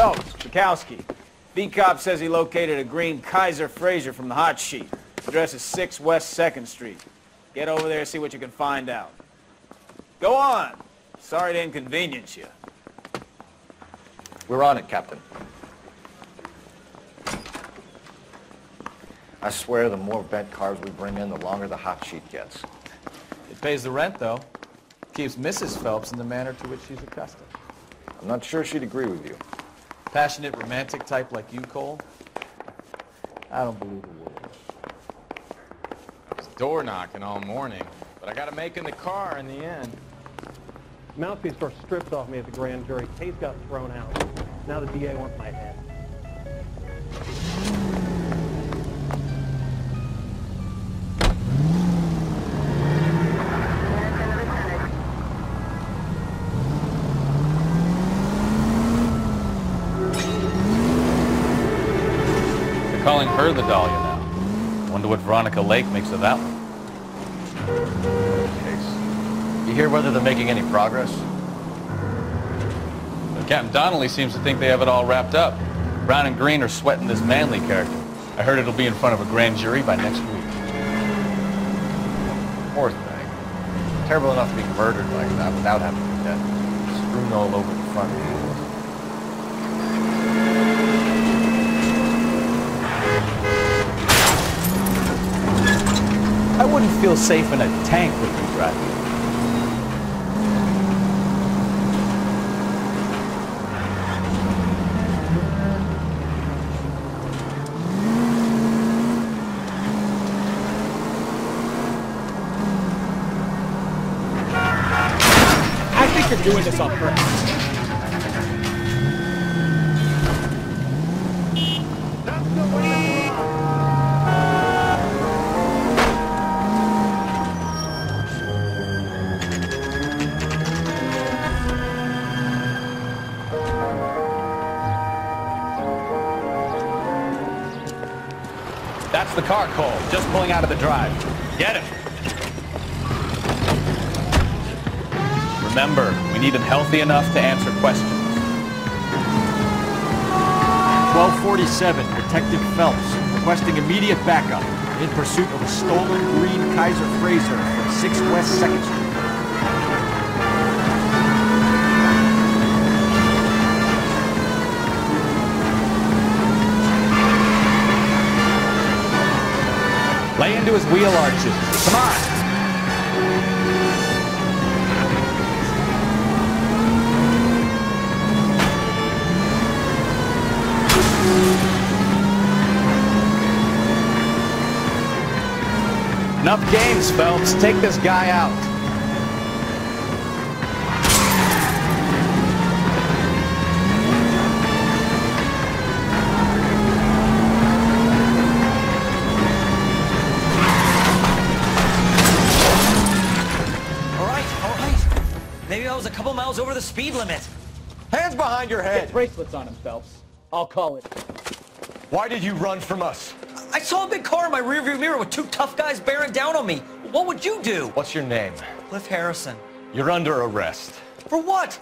Phelps, Bekowsky. B-Cop says he located a green Kaiser Fraser from the hot sheet. Address is 6 West 2nd Street. Get over there, see what you can find out. Go on. Sorry to inconvenience you. We're on it, Captain. I swear the more bent cars we bring in, the longer the hot sheet gets. It pays the rent, though. Keeps Mrs. Phelps in the manner to which she's accustomed. I'm not sure she'd agree with you. Passionate, romantic type like you, Cole? I don't believe a word. I was door knocking all morning, but I got to make in the car in the end. Mouthpiece were stripped off me at the grand jury. Case got thrown out. Now the DA wants my head. Calling her the Dahlia now. Wonder what Veronica Lake makes of that one. Case. You hear whether they're making any progress? But Captain Donnelly seems to think they have it all wrapped up. Brown and Green are sweating this Manley character. I heard it'll be in front of a grand jury by next week. Poor thing. Terrible enough to be murdered like that without having to be dead. Strewn all over the front wheels. I wouldn't feel safe in a tank with you driving. I think you're doing this on purpose. That's the car, Cole. Just pulling out of the drive. Get him. Remember, we need him healthy enough to answer questions. 1247, Detective Phelps, requesting immediate backup in pursuit of a stolen green Kaiser Fraser from 6 West 2nd Street. Lay into his wheel arches. Come on! Enough games, Phelps. Take this guy out. Maybe I was a couple miles over the speed limit. Hands behind your head! Get bracelets on him, Phelps. I'll call it. Why did you run from us? I saw a big car in my rearview mirror with 2 tough guys bearing down on me. What would you do? What's your name? Cliff Harrison. You're under arrest. For what?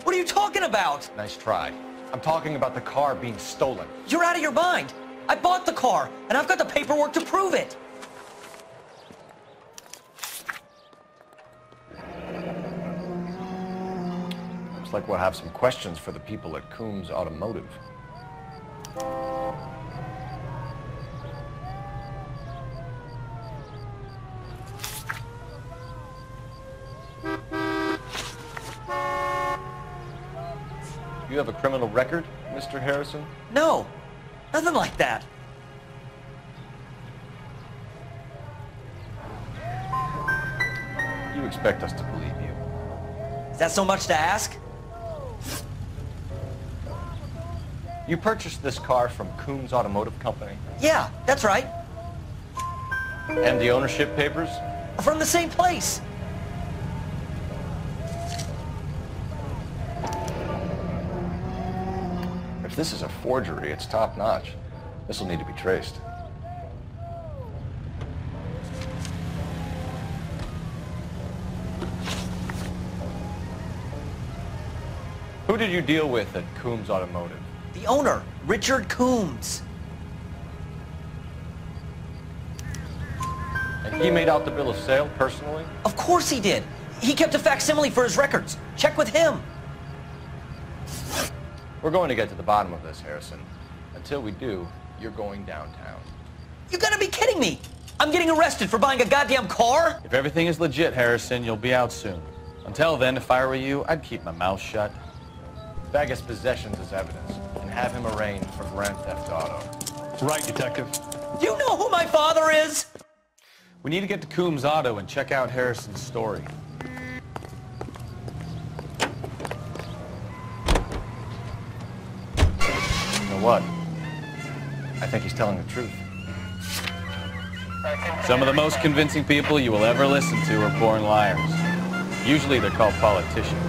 What are you talking about? Nice try. I'm talking about the car being stolen. You're out of your mind. I bought the car, and I've got the paperwork to prove it. Looks like we'll have some questions for the people at Coombs Automotive. You have a criminal record, Mr. Harrison? No, nothing like that. You expect us to believe you. Is that so much to ask? You purchased this car from Coombs Automotive Company? Yeah, that's right. And the ownership papers? From the same place. If this is a forgery, it's top-notch. This will need to be traced. Who did you deal with at Coombs Automotive? The owner, Richard Coombs. And he made out the bill of sale personally? Of course he did. He kept a facsimile for his records. Check with him. We're going to get to the bottom of this, Harrison. Until we do, you're going downtown. You gotta be kidding me. I'm getting arrested for buying a goddamn car? If everything is legit, Harrison, you'll be out soon. Until then, if I were you, I'd keep my mouth shut. Bag his possessions as evidence and have him arraigned for grand theft auto. Right, Detective. You know who my father is? We need to get to Coombs' auto and check out Harrison's story. You know what? I think he's telling the truth. Some of the most convincing people you will ever listen to are born liars. Usually they're called politicians.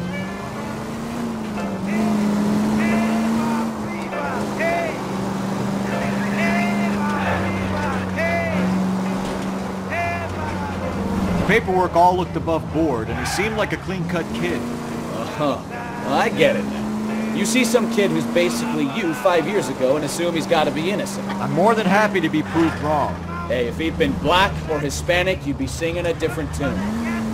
The paperwork all looked above board, and he seemed like a clean-cut kid. Uh-huh. Well, I get it. You see some kid who's basically you 5 years ago and assume he's got to be innocent. I'm more than happy to be proved wrong. Hey, if he'd been black or Hispanic, you'd be singing a different tune.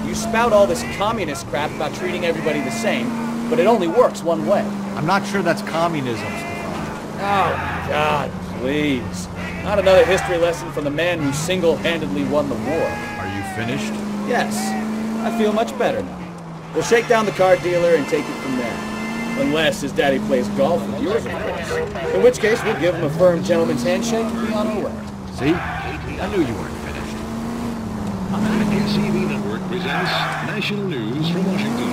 You spout all this communist crap about treating everybody the same, but it only works one way. I'm not sure that's communism, Stefan. Oh, God, please. Not another history lesson from the man who single-handedly won the war. Are you finished? Yes, I feel much better now. We'll shake down the car dealer and take it from there. Unless his daddy plays golf with yours, of course. In which case, we'll give him a firm gentleman's handshake and be on our way. See? I knew you weren't finished. The KCV Network presents National News from Washington.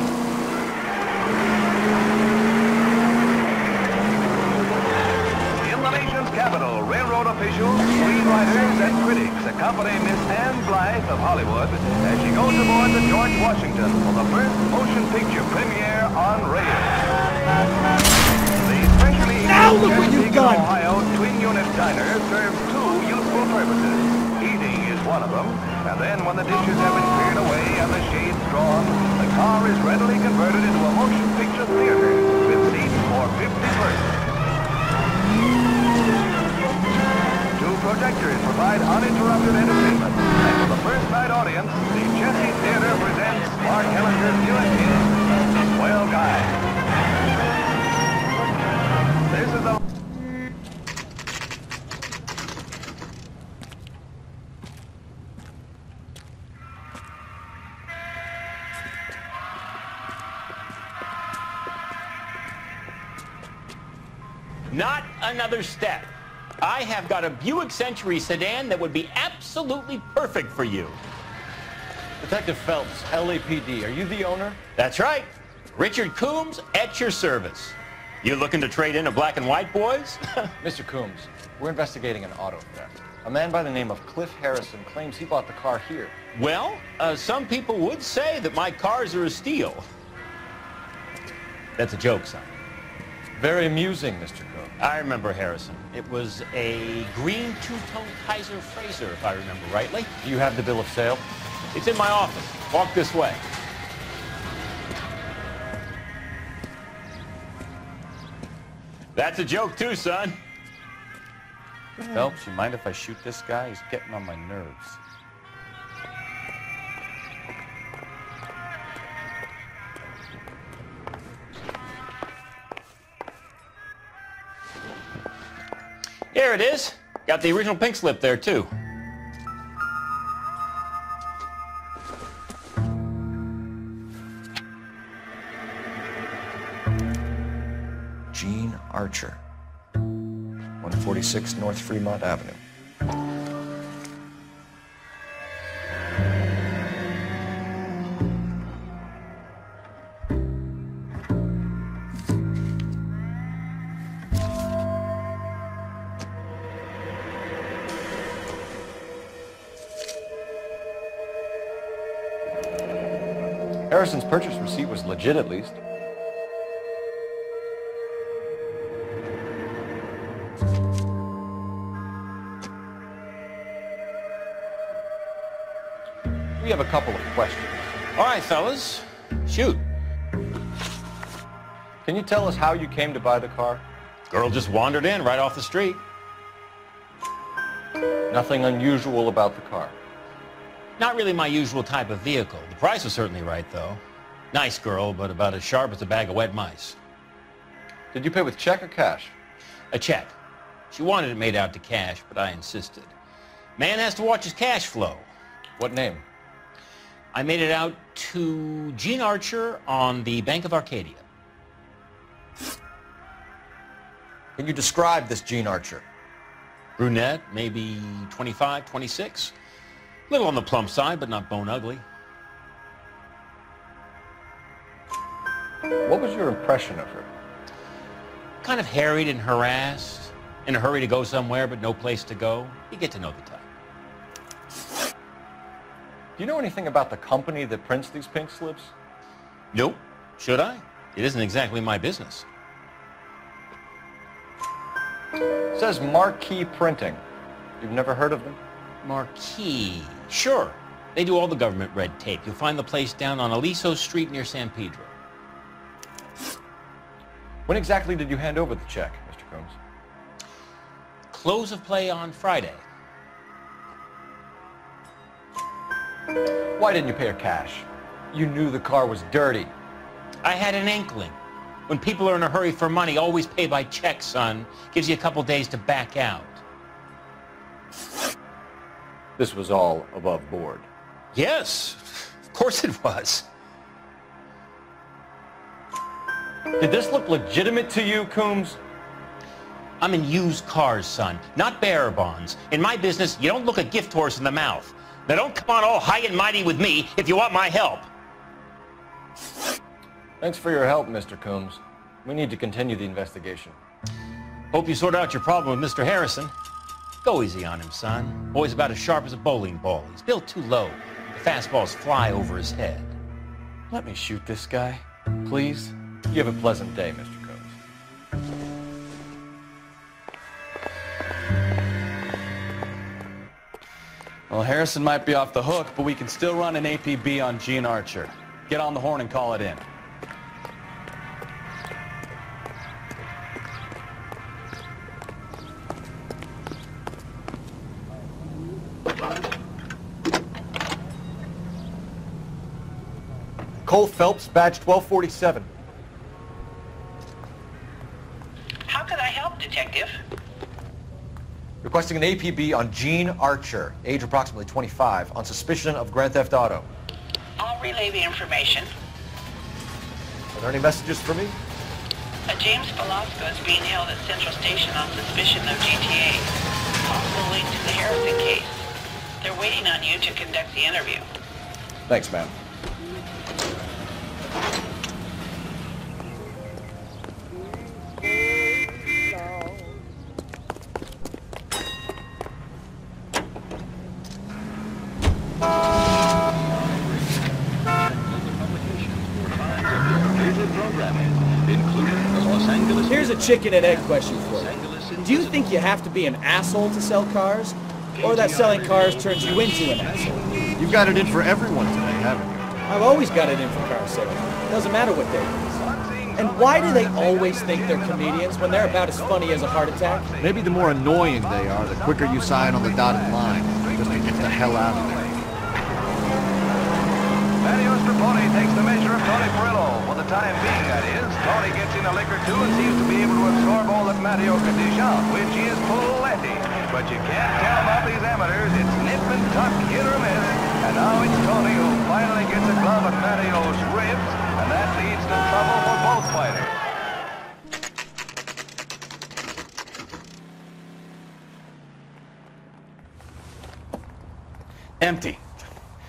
In the nation's capital, railroad officials, screenwriters, and critics accompany Miss Anne Blythe of Hollywood as she goes aboard the George Washington for the first motion picture premiere on rail. The specially Chesapeake, Ohio twin-unit diner serves two useful purposes. Eating is one of them, and then when the dishes have been cleared away and the shades drawn, the car is readily converted into a motion picture theater with seats for 50 persons. Two projectors provide uninterrupted entertainment, and for the first night audience, the Chessie Theater presents Mark Hellinger's newest hit, Swell Guy. This is the... Not another step. I have got a Buick Century sedan that would be absolutely perfect for you. Detective Phelps, LAPD, are you the owner? That's right. Richard Coombs at your service. You looking to trade in a black and white, boys? Mr. Coombs, we're investigating an auto theft. A man by the name of Cliff Harrison claims he bought the car here. Well, some people would say that my cars are a steal. That's a joke, son. Very amusing, Mr. Coombs. I remember Harrison. It was a green two-tone Kaiser Frazer, if I remember rightly. Do you have the bill of sale? It's in my office. Walk this way. That's a joke too, son. Phelps, you mind if I shoot this guy? He's getting on my nerves. Here it is. Got the original pink slip there, too. Gene Archer, 146 North Fremont Avenue. Harrison's purchase receipt was legit, at least. We have a couple of questions. All right, fellas. Shoot. Can you tell us how you came to buy the car? Girl just wandered in right off the street. Nothing unusual about the car. Not really my usual type of vehicle. The price was certainly right, though. Nice girl, but about as sharp as a bag of wet mice. Did you pay with check or cash? A check. She wanted it made out to cash, but I insisted. Man has to watch his cash flow. What name? I made it out to Gene Archer on the Bank of Arcadia. Can you describe this Gene Archer? Brunette, maybe 25, 26. Little on the plump side, but not bone ugly. What was your impression of her? Kind of harried and harassed. In a hurry to go somewhere, but no place to go. You get to know the type. Do you know anything about the company that prints these pink slips? Nope. Should I? It isn't exactly my business. It says Marquee Printing. You've never heard of them? Marquee. Sure. They do all the government red tape. You'll find the place down on Aliso Street near San Pedro. When exactly did you hand over the check, Mr. Combs? Close of play on Friday. Why didn't you pay her cash? You knew the car was dirty. I had an inkling. When people are in a hurry for money, always pay by check, son. Gives you a couple days to back out. This was all above board. Yes, of course it was. Did this look legitimate to you, Coombs? I'm in used cars, son, not bearer bonds. In my business, you don't look a gift horse in the mouth. Now don't come on all high and mighty with me if you want my help. Thanks for your help, Mr. Coombs. We need to continue the investigation. Hope you sort out your problem with Mr. Harrison. Go easy on him, son. Boy's about as sharp as a bowling ball. He's built too low. The fastballs fly over his head. Let me shoot this guy, please. You have a pleasant day, Mr. Combs. Well, Harrison might be off the hook, but we can still run an APB on Gene Archer. Get on the horn and call it in. Cole Phelps, badge 1247. How could I help, Detective? Requesting an APB on Gene Archer, age approximately 25, on suspicion of grand theft auto. I'll relay the information. Are there any messages for me? A James Velasco is being held at Central Station on suspicion of GTA. Possible link to the Harrison case. They're waiting on you to conduct the interview. Thanks, ma'am. Here's a chicken and egg question for you. Do you think you have to be an asshole to sell cars? Or that selling cars turns you into an asshole? You've got it in for everyone today, haven't you? I've always got it in for car sales. Doesn't matter what day it is. And why do they always think they're comedians when they're about as funny as a heart attack? Maybe the more annoying they are, the quicker you sign on the dotted line, just to get the hell out of there. Mateo Straponi takes the measure of Tony Perillo. For the time being, that is. Tony gets in a lick or two and seems to be able to absorb all that Mateo can dish out, which is plenty. But you can't tell about these amateurs. It's nip and tuck, hit or miss. And now it's Tony who finally gets a glove at Mateo's ribs, and that leads to trouble for both fighters. Empty.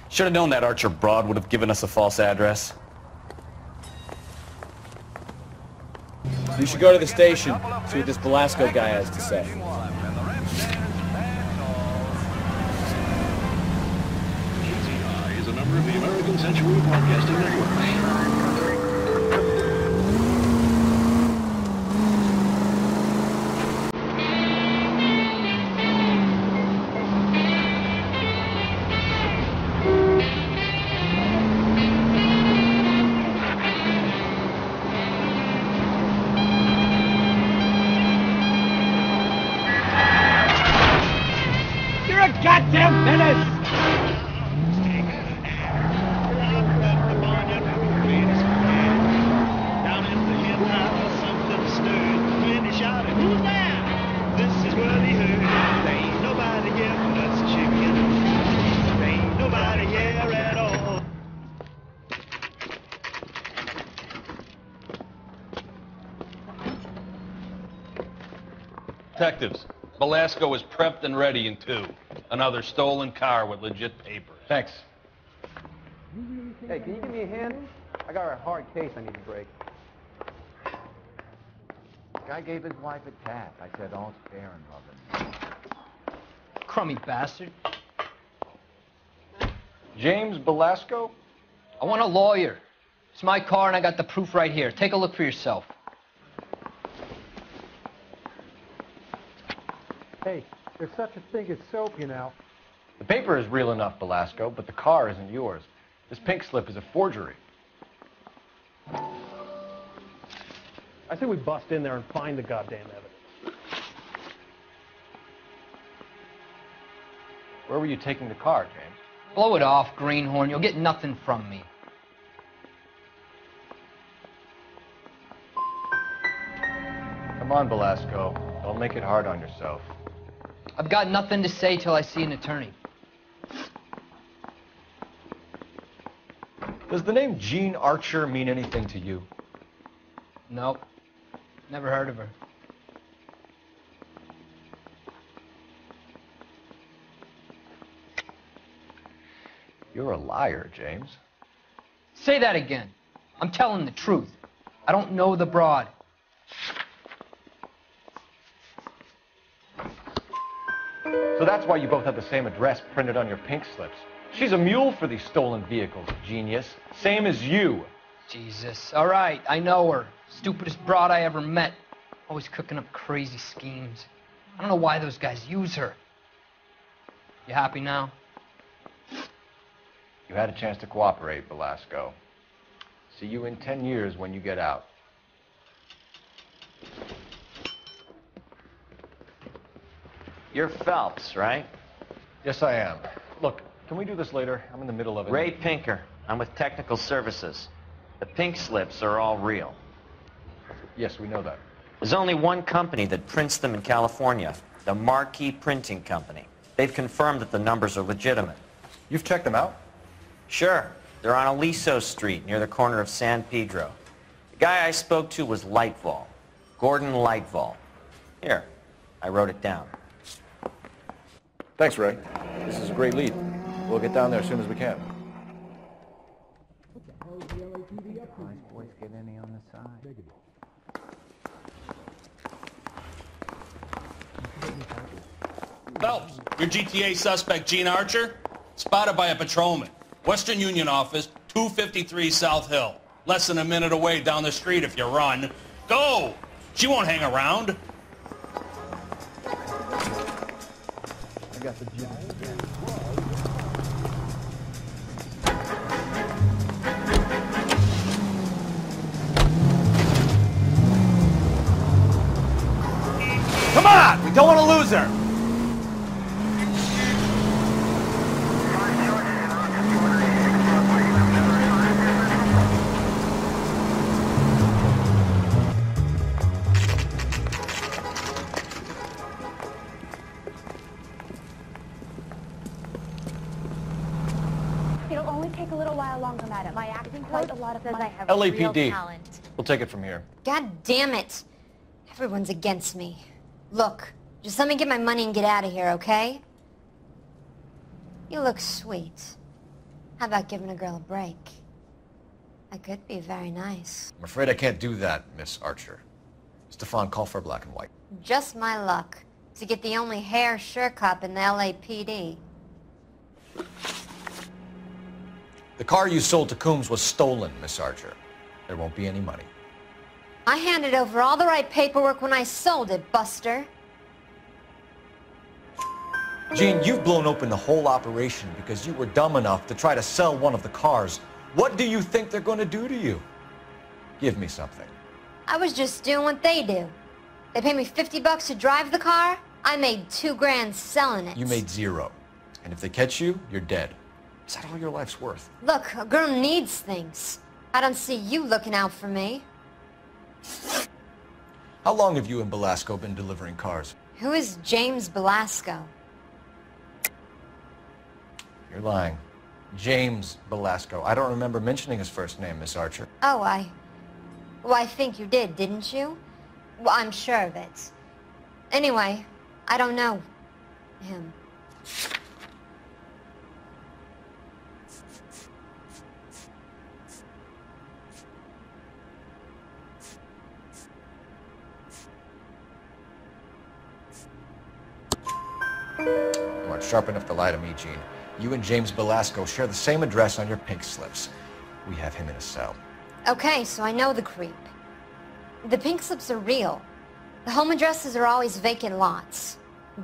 Should have known that Archer broad would have given us a false address. You should go to the station, see what this Velasco guy has to say. KCI is a member of the American Century Broadcasting Network. Detectives, Velasco is prepped and ready in 2. Another stolen car with legit papers. Thanks. Hey, can you give me a hand? I got a hard case I need to break. Guy gave his wife a tap. I said, all's fair in love and war. Crummy bastard. James Velasco? I want a lawyer. It's my car and I got the proof right here. Take a look for yourself. Hey, there's such a thing as soap, you know. The paper is real enough, Velasco, but the car isn't yours. This pink slip is a forgery. I say we bust in there and find the goddamn evidence. Where were you taking the car, James? Blow it off, greenhorn. You'll get nothing from me. Come on, Velasco. Don't make it hard on yourself. I've got nothing to say till I see an attorney. Does the name Jean Archer mean anything to you? Nope. Never heard of her. You're a liar, James. Say that again. I'm telling the truth. I don't know the broad. So that's why you both have the same address printed on your pink slips. She's a mule for these stolen vehicles, genius. Same as you. Jesus. All right, I know her. Stupidest broad I ever met. Always cooking up crazy schemes. I don't know why those guys use her. You happy now? You had a chance to cooperate, Velasco. See you in 10 years when you get out. You're Phelps, right? Yes, I am. Look, can we do this later? I'm in the middle of it. Ray Pinker. I'm with Technical Services. The pink slips are all real. Yes, we know that. There's only one company that prints them in California, the Marquee Printing Company. They've confirmed that the numbers are legitimate. You've checked them out? Sure. They're on Aliso Street, near the corner of San Pedro. The guy I spoke to was Lightval. Gordon Lightval. Here, I wrote it down. Thanks, Ray. This is a great lead. We'll get down there as soon as we can. Boys get any on the side. Phelps, your GTA suspect, Jean Archer, spotted by a patrolman. Western Union office, 253 South Hill. Less than a minute away down the street if you run. Go! She won't hang around. I got the gym. Come on! We don't want to lose her! It'll only take a little while longer, madam. My acting coach says I have real LAPD. talent. We'll take it from here. God damn it. Everyone's against me. Look, just let me get my money and get out of here, okay? You look sweet. How about giving a girl a break? I could be very nice. I'm afraid I can't do that, Miss Archer. Stefan, call for black and white. Just my luck to get the only hair sure cop in the LAPD. The car you sold to Coombs was stolen, Miss Archer. There won't be any money. I handed over all the right paperwork when I sold it, Buster. Jean, you've blown open the whole operation because you were dumb enough to try to sell one of the cars. What do you think they're going to do to you? Give me something. I was just doing what they do. They paid me $50 to drive the car. I made $2 grand selling it. You made 0. And if they catch you, you're dead. Is that all your life's worth? Look, a girl needs things. I don't see you looking out for me. How long have you and Velasco been delivering cars? Who is James Velasco? You're lying. James Velasco. I don't remember mentioning his first name, Miss Archer. Oh, well, I think you did, didn't you? Well, I'm sure of it. Anyway, I don't know him. Come on, sharpen up the light on me, Gene. You and James Belasco share the same address on your pink slips. We have him in a cell. Okay, so I know the creep. The pink slips are real. The home addresses are always vacant lots.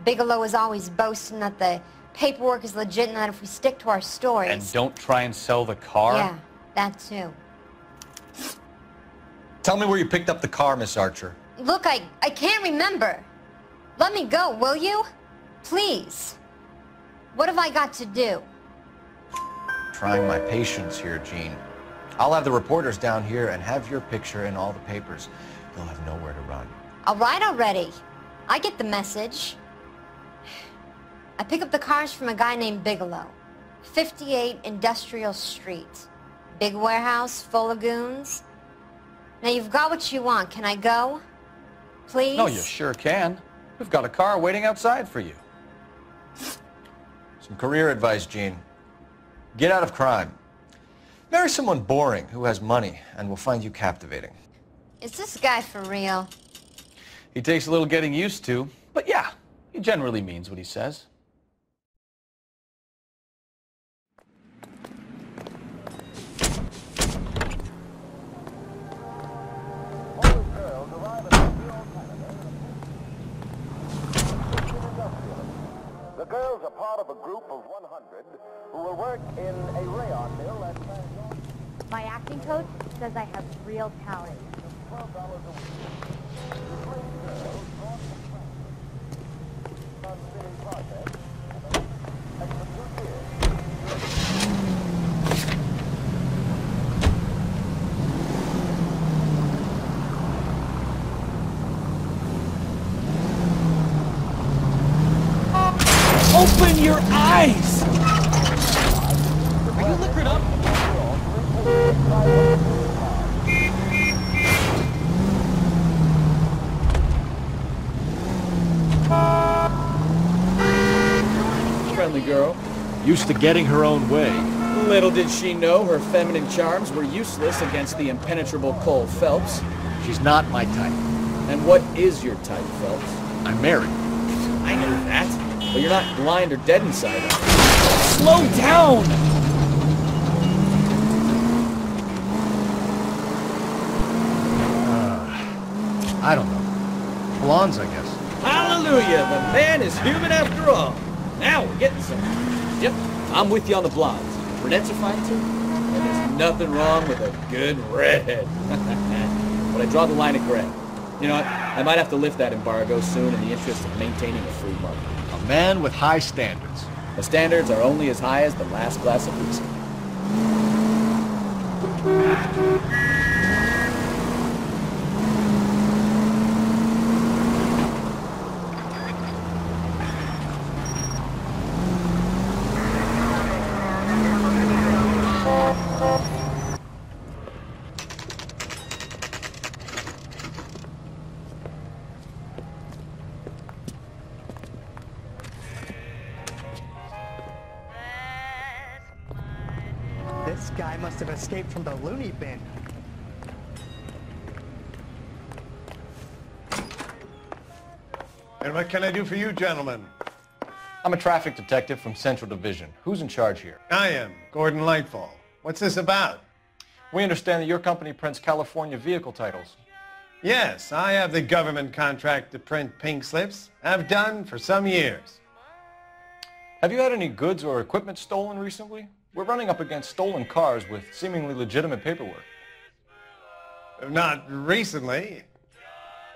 Bigelow is always boasting that the paperwork is legit and that if we stick to our stories... And don't try and sell the car? Yeah, that too. Tell me where you picked up the car, Miss Archer. Look, I can't remember. Let me go, will you? Please. What have I got to do? Trying my patience here, Gene. I'll have the reporters down here and have your picture in all the papers. You'll have nowhere to run. All right already. I get the message. I pick up the cars from a guy named Bigelow. 58 Industrial Street. Big warehouse full of goons. Now you've got what you want. Can I go? Please? No, you sure can. We've got a car waiting outside for you. Some career advice, Gene. Get out of crime. Marry someone boring who has money and will find you captivating. Is this guy for real? He takes a little getting used to, but yeah, he generally means what he says. The girls are part of a group of 100 who will work in a rayon mill at My acting coach says I have real talent. Open your eyes! Are you liquored up? Friendly girl. Used to getting her own way. Little did she know her feminine charms were useless against the impenetrable Cole Phelps. She's not my type. And what is your type, Phelps? I'm married. I know that. But you're not blind or dead inside. Slow down! I don't know. Blondes, I guess. Hallelujah! The man is human after all. Now we're getting somewhere. Yep, I'm with you on the blondes. Brunettes are fine too. And there's nothing wrong with a good redhead. But I draw the line at gray. You know what? I might have to lift that embargo soon in the interest of maintaining a free market. A man with high standards. The standards are only as high as the last glass of whiskey. This guy must have escaped from the loony bin. And what can I do for you, gentlemen? I'm a traffic detective from Central Division. Who's in charge here? I am, Gordon Lightfall. What's this about? We understand that your company prints California vehicle titles. Yes, I have the government contract to print pink slips. I've done for some years. Have you had any goods or equipment stolen recently? We're running up against stolen cars with seemingly legitimate paperwork. Not recently.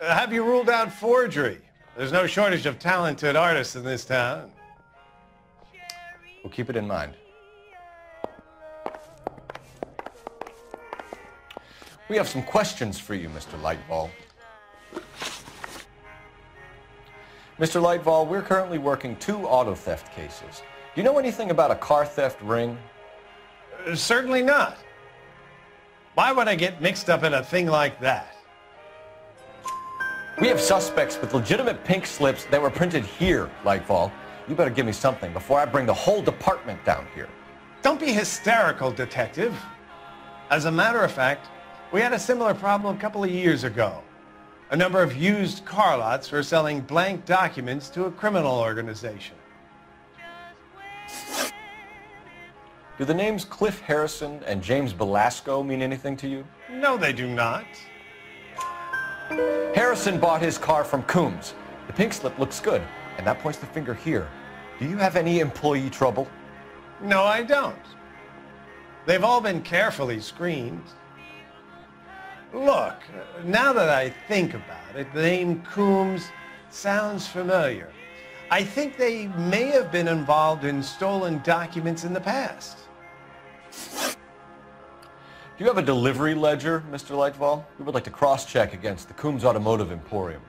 Have you ruled out forgery? There's no shortage of talented artists in this town. We'll keep it in mind. We have some questions for you, Mr. Lightfall. Mr. Lightfall, we're currently working 2 auto theft cases. Do you know anything about a car theft ring? Certainly not. Why would I get mixed up in a thing like that? We have suspects with legitimate pink slips that were printed here, Lightfall. You better give me something before I bring the whole department down here. Don't be hysterical, Detective. As a matter of fact, we had a similar problem a couple of years ago. A number of used car lots were selling blank documents to a criminal organization. Do the names Cliff Harrison and James Belasco mean anything to you? No, they do not. Harrison bought his car from Coombs. The pink slip looks good, and that points the finger here. Do you have any employee trouble? No, I don't. They've all been carefully screened. Look, now that I think about it, the name Coombs sounds familiar. I think they may have been involved in stolen documents in the past. Do you have a delivery ledger, Mr. Lightfall? We would like to cross-check against the Coombs Automotive Emporium.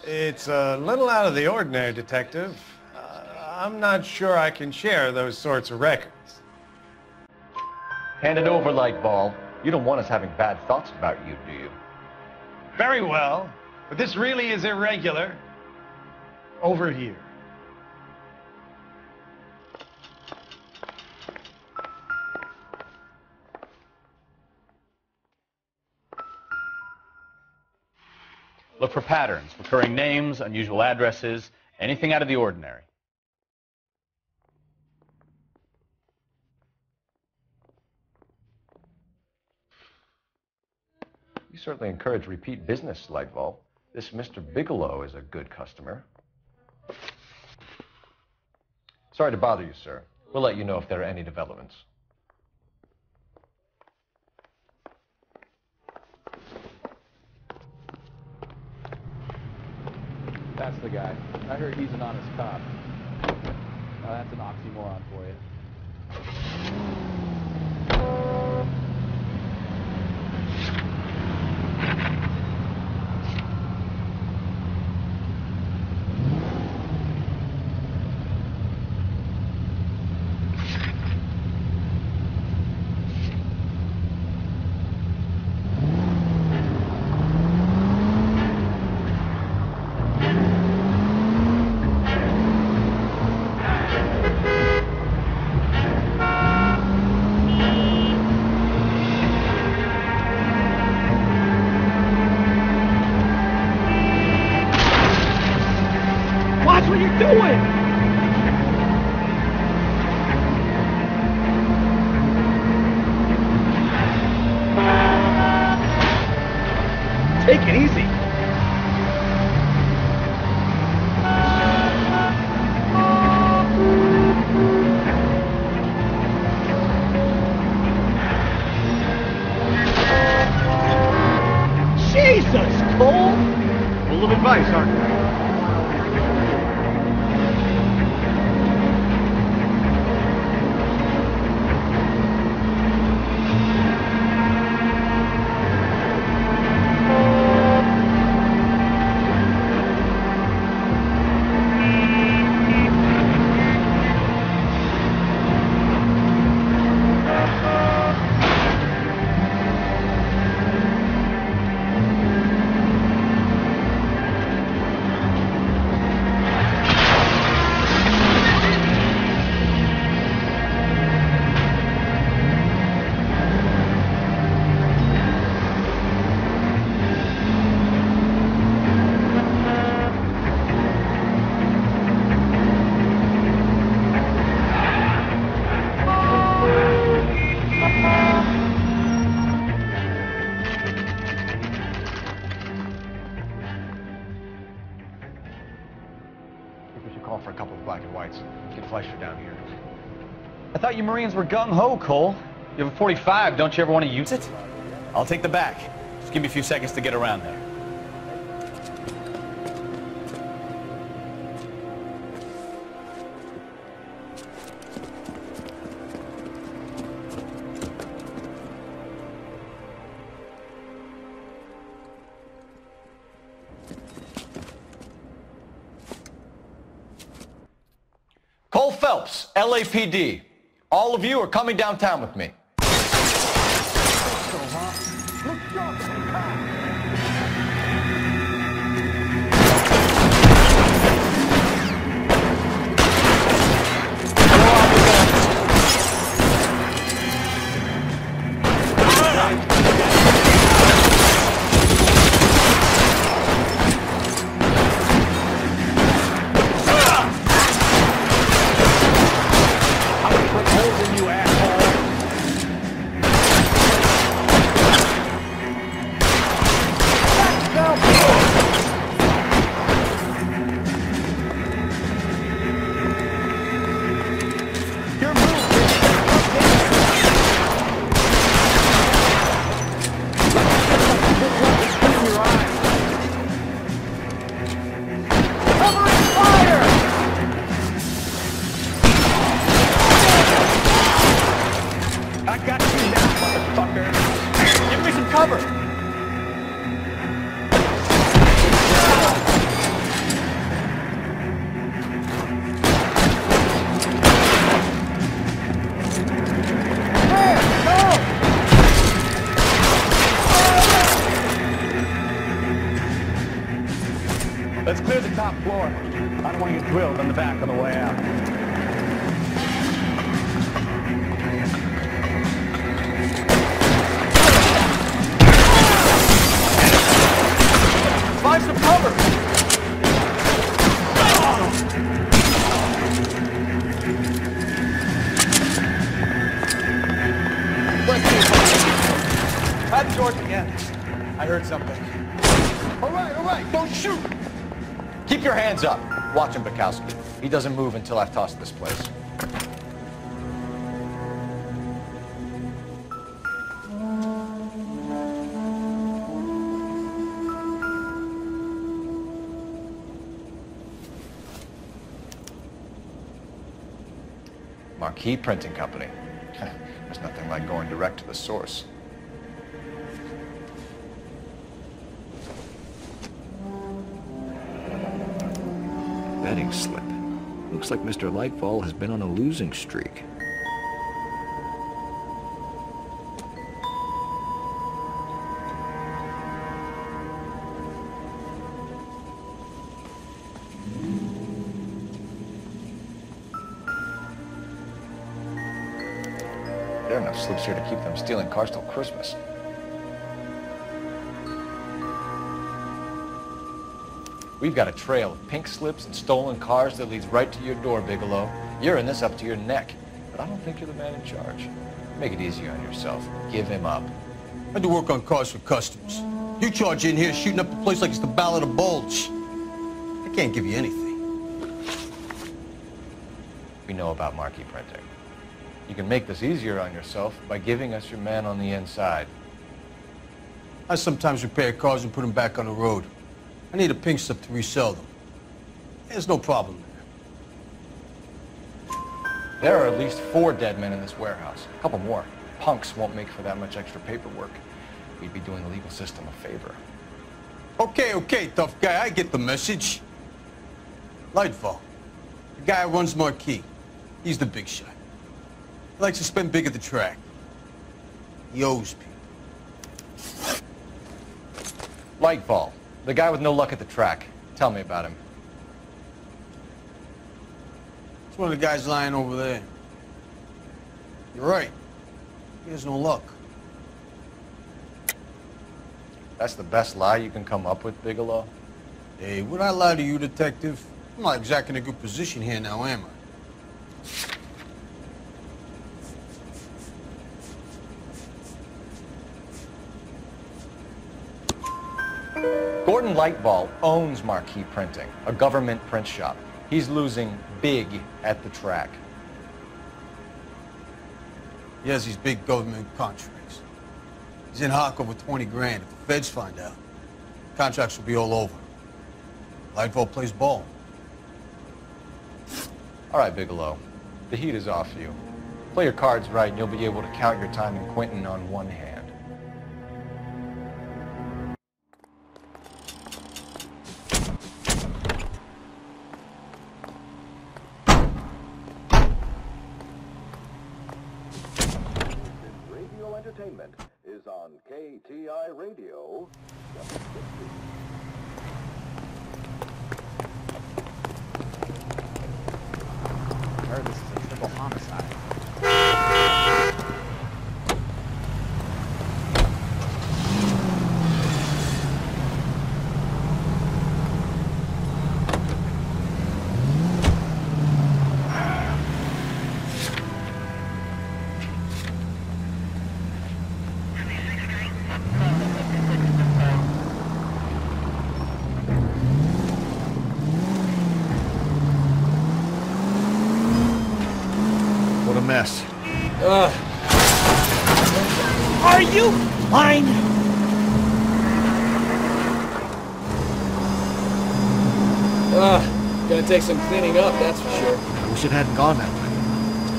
It's a little out of the ordinary, Detective. I'm not sure I can share those sorts of records. Hand it over, Lightball. You don't want us having bad thoughts about you, do you? Very well, but this really is irregular. Over here. Look for patterns, recurring names, unusual addresses, anything out of the ordinary. You certainly encourage repeat business, Lightball. This Mr. Bigelow is a good customer. Sorry to bother you, sir. We'll let you know if there are any developments. That's the guy. I heard he's an honest cop. Now that's an oxymoron for you. Take it easy. Jesus, Cole! Full of advice, aren't you? For a couple of black and whites. Get Fleischer down here. I thought you Marines were gung-ho, Cole. You have a 45. Don't you ever want to use it? I'll take the back. Just give me a few seconds to get around there. Cole Phelps, LAPD. All of you are coming downtown with me. That's George again. I heard something. All right, don't shoot! Keep your hands up. Watch him, Bekowsky. He doesn't move until I've tossed this place. Marquee Printing Company. There's nothing like going direct to the source. Betting slip. Looks like Mr. Lightfall has been on a losing streak. There are enough slips here to keep them stealing cars till Christmas. We've got a trail of pink slips and stolen cars that leads right to your door, Bigelow. You're in this up to your neck, but I don't think you're the man in charge. Make it easier on yourself. Give him up. I do work on cars for customers. You charge in here shooting up the place like it's the Ballad of Bulge. I can't give you anything. We know about marquee printing. You can make this easier on yourself by giving us your man on the inside. I sometimes repair cars and put them back on the road. I need a pink slip to resell them. There's no problem there. There are at least 4 dead men in this warehouse. A couple more. Punks won't make for that much extra paperwork. We'd be doing the legal system a favor. Okay, tough guy. I get the message. Lightfall. The guy who runs Marquee. He's the big shot. He likes to spend big at the track. He owes people. Lightfall. The guy with no luck at the track. Tell me about him. It's one of the guys lying over there. You're right. He has no luck. That's the best lie you can come up with, Bigelow? Hey, would I lie to you, detective? I'm not exactly in a good position here now, am I? Gordon Lightfall owns Marquee Printing, a government print shop. He's losing big at the track. He has these big government contracts. He's in hock over 20 grand. If the feds find out, contracts will be all over. Lightfall plays ball. All right, Bigelow. The heat is off you. Play your cards right and you'll be able to count your time in Quentin on one hand. Entertainment is on KTI Radio. I heard this is a triple homicide. Mess. Are you blind? Gonna take some cleaning up, that's for sure. I wish it hadn't gone that way.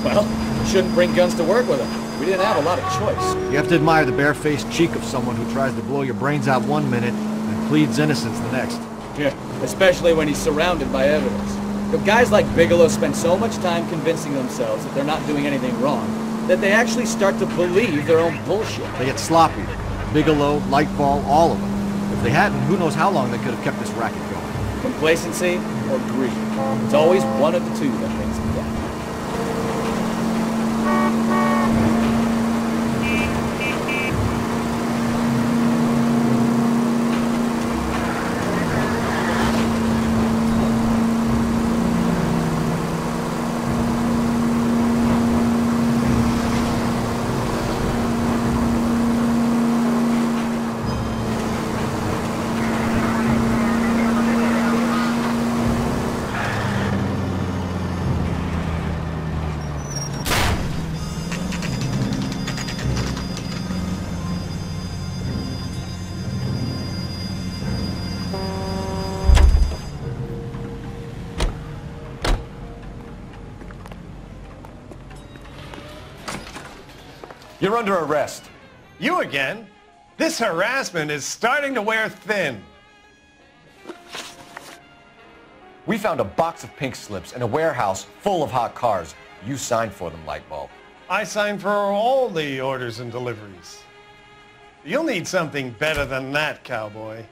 Well, you shouldn't bring guns to work with them. We didn't have a lot of choice. You have to admire the barefaced cheek of someone who tries to blow your brains out one minute and pleads innocence the next. Yeah, especially when he's surrounded by evidence. But guys like Bigelow spend so much time convincing themselves that they're not doing anything wrong, that they actually start to believe their own bullshit. They get sloppy. Bigelow, Lightfall, all of them. If they hadn't, who knows how long they could have kept this racket going. Complacency or greed. It's always one of the two that brings them down. You're under arrest. You again? This harassment is starting to wear thin. We found a box of pink slips in a warehouse full of hot cars. You signed for them, Lightbulb. I signed for all the orders and deliveries. You'll need something better than that, cowboy.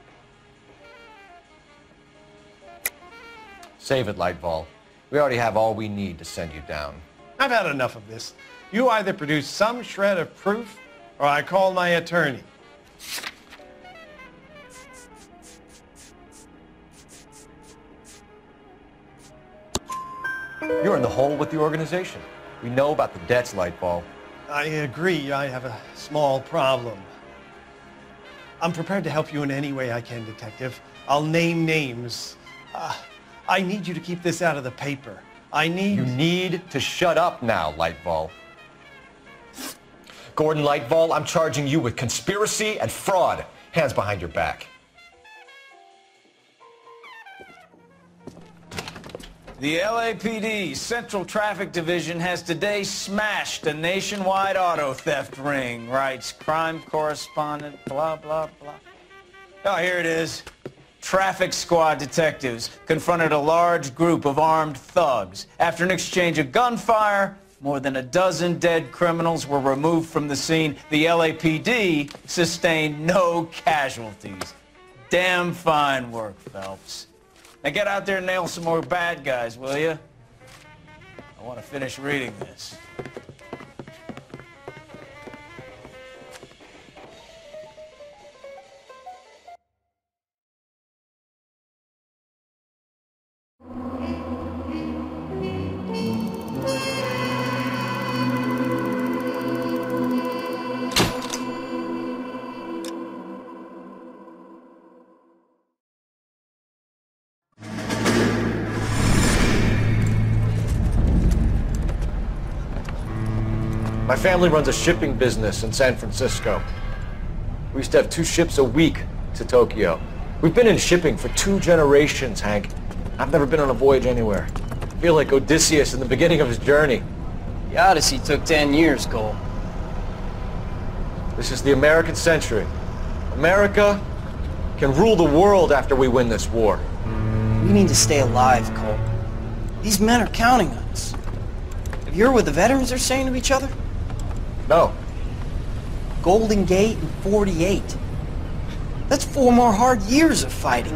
Save it, Lightball. We already have all we need to send you down. I've had enough of this. You either produce some shred of proof, or I call my attorney. You're in the hole with the organization. We know about the debts, Lightball. I agree. I have a small problem. I'm prepared to help you in any way I can, Detective. I'll name names. I need you to keep this out of the paper. You need to shut up now, Lightball. Gordon Lightball, I'm charging you with conspiracy and fraud. Hands behind your back. The LAPD Central Traffic Division has today smashed a nationwide auto theft ring, writes crime correspondent, blah, blah, blah. Oh, here it is. Traffic squad detectives confronted a large group of armed thugs. After an exchange of gunfire, more than a dozen dead criminals were removed from the scene. The LAPD sustained no casualties. Damn fine work, Phelps. Now get out there and nail some more bad guys, will you? I want to finish reading this. My family runs a shipping business in San Francisco. We used to have 2 ships a week to Tokyo. We've been in shipping for 2 generations, Hank. I've never been on a voyage anywhere. I feel like Odysseus in the beginning of his journey. The Odyssey took 10 years, Cole. This is the American century. America can rule the world after we win this war. We need to stay alive, Cole. These men are counting on us. Have you heard what the veterans are saying to each other? No. Golden Gate and 48. That's 4 more hard years of fighting.